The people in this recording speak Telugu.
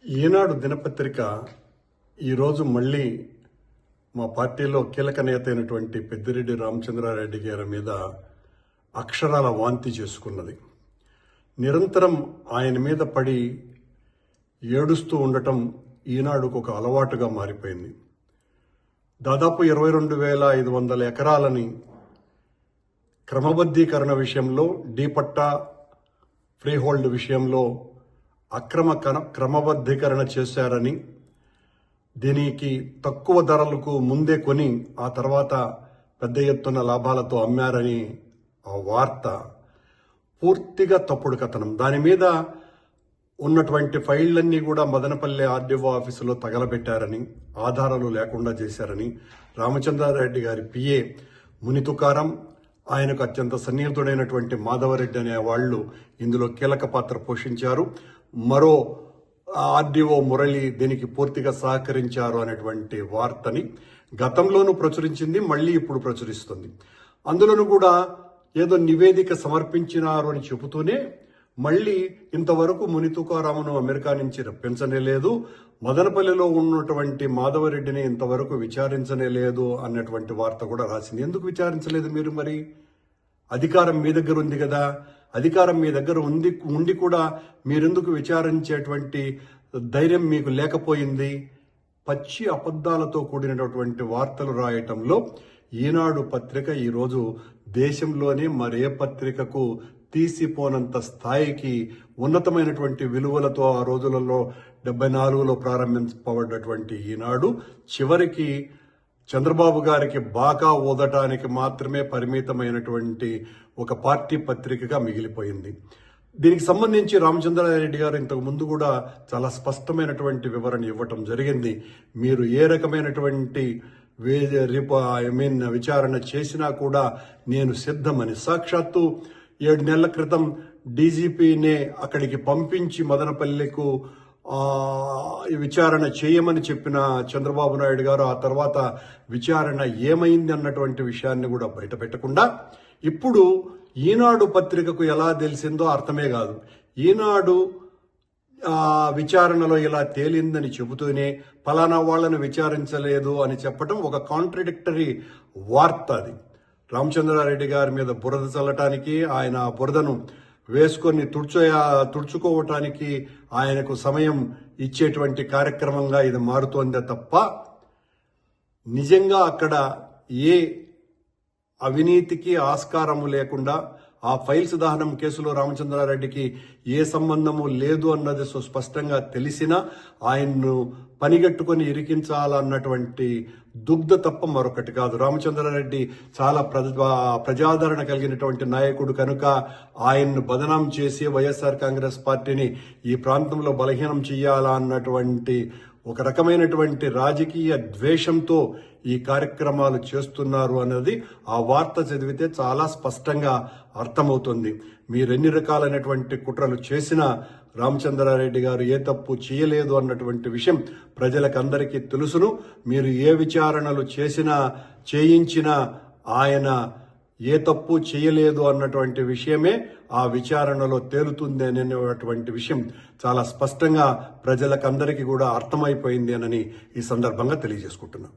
ఈనాడు దినపత్రిక ఈరోజు మళ్ళీ మా పార్టీలో కీలక నేత అయినటువంటి పెద్దిరెడ్డి రామచంద్రారెడ్డి గారి మీద అక్షరాల వాంతి చేసుకున్నది. నిరంతరం ఆయన మీద పడి ఏడుస్తూ ఉండటం ఈనాడుకు ఒక అలవాటుగా మారిపోయింది. దాదాపు 22,500 ఎకరాలని క్రమబద్ధీకరణ విషయంలో, డీపట్టా ఫ్రీహోల్డ్ విషయంలో క్రమబద్ధీకరణ చేశారని, దీనికి తక్కువ ధరలకు ముందే కొని ఆ తర్వాత పెద్ద ఎత్తున లాభాలతో అమ్మారని ఆ వార్త పూర్తిగా తప్పుడు కథనం. దాని మీద ఉన్నటువంటి ఫైళ్లన్నీ కూడా మదనపల్లి ఆర్డీఓ ఆఫీసులో తగలబెట్టారని, ఆధారాలు లేకుండా చేశారని రామచంద్రారెడ్డి గారి పిఏ మునితుకారం, ఆయనకు అత్యంత సన్నిహితుడైనటువంటి మాధవరెడ్డి అనే వాళ్ళు ఇందులో కీలక పాత్ర పోషించారు. మరో ఆర్డీఓ మురళి దీనికి పూర్తిగా సహకరించారు అనేటువంటి వార్తని గతంలోనూ ప్రచురించింది, మళ్ళీ ఇప్పుడు ప్రచురిస్తుంది. అందులోనూ కూడా ఏదో నివేదిక సమర్పించినారు అని చెబుతూనే మళ్ళీ ఇంతవరకు మునితుకారామును అమెరికా నుంచి రప్పించనే లేదు, మదనపల్లిలో ఉన్నటువంటి మాధవరెడ్డిని ఇంతవరకు విచారించనే లేదు అన్నటువంటి వార్త కూడా రాసింది. ఎందుకు విచారించలేదు మీరు? మరి అధికారం మీ దగ్గర ఉంది కదా, అధికారం మీ దగ్గర ఉండి కూడా మీరెందుకు విచారించేటువంటి ధైర్యం మీకు లేకపోయింది? పచ్చి అబద్ధాలతో కూడినటువంటి వార్తలు రాయటంలో ఈనాడు పత్రిక ఈరోజు దేశంలోనే మరే పత్రికకు తీసిపోనంత స్థాయికి ఉన్నతమైనటువంటి విలువలతో ఆ రోజులలో 74లో ప్రారంభించబడ్డటువంటి ఈనాడు చివరికి చంద్రబాబు గారికి బాకా ఊదటానికి మాత్రమే పరిమితమైనటువంటి ఒక పార్టీ పత్రికగా మిగిలిపోయింది. దీనికి సంబంధించి రామచంద్రారెడ్డి గారు ఇంతకు ముందు కూడా చాలా స్పష్టమైనటువంటి వివరణ ఇవ్వటం జరిగింది. మీరు ఏ రకమైనటువంటి విచారణ చేసినా కూడా నేను సిద్ధమని. సాక్షాత్తు 7 నెలల క్రితం డీజీపీనే అక్కడికి పంపించి మదనపల్లికు విచారణ చేయమని చెప్పిన చంద్రబాబు నాయుడు గారు ఆ తర్వాత విచారణ ఏమైంది అన్నటువంటి విషయాన్ని కూడా బయట పెట్టకుండా ఇప్పుడు ఈనాడు పత్రికకు ఎలా తెలిసిందో అర్థమే కాదు. ఈనాడు విచారణలో ఇలా తేలిందని చెబుతూనే ఫలానా వాళ్ళను విచారించలేదు అని చెప్పడం ఒక కాంట్రడిక్టరీ వార్త. అది రామచంద్రారెడ్డి గారి మీద బురద చల్లటానికి, ఆయన బురదను వేసుకొని తుడుచుకోవటానికి ఆయనకు సమయం ఇచ్చేటువంటి కార్యక్రమంగా ఇది మారుతోందే తప్ప నిజంగా అక్కడ ఏ అవినీతికి ఆస్కారము లేకుండా ఆ ఫైల్స్ దహనం కేసులో రామచంద్రారెడ్డికి ఏ సంబంధము లేదు అన్నది సుస్పష్టంగా తెలిసినా ఆయన్ను పనిగట్టుకొని ఇరికించాలన్నటువంటి దుగ్ధ తప్ప మరొకటి కాదు. రామచంద్రారెడ్డి చాలా ప్రజాదరణ కలిగినటువంటి నాయకుడు కనుక ఆయన్ను బదనాం చేసి వైఎస్ఆర్ కాంగ్రెస్ పార్టీని ఈ ప్రాంతంలో బలహీనం చేయాలా అన్నటువంటి ఒక రకమైనటువంటి రాజకీయ ద్వేషంతో ఈ కార్యక్రమాలు చేస్తున్నారు అన్నది ఆ వార్త చదివితే చాలా స్పష్టంగా అర్థమవుతుంది. మీరెన్ని రకాలైనటువంటి కుట్రలు చేసినా రామచంద్రారెడ్డి గారు ఏ తప్పు చేయలేదు అన్నటువంటి విషయం ప్రజలకందరికీ తెలుసును. మీరు ఏ విచారణలు చేయించినా ఆయన ఏ తప్పు చేయలేదు అన్నటువంటి విషయమే ఆ విచారణలో తేలుతుంది అనేటువంటి విషయం చాలా స్పష్టంగా ప్రజలకందరికీ కూడా అర్థమైపోయింది అని ఈ సందర్భంగా తెలియజేసుకుంటున్నాను.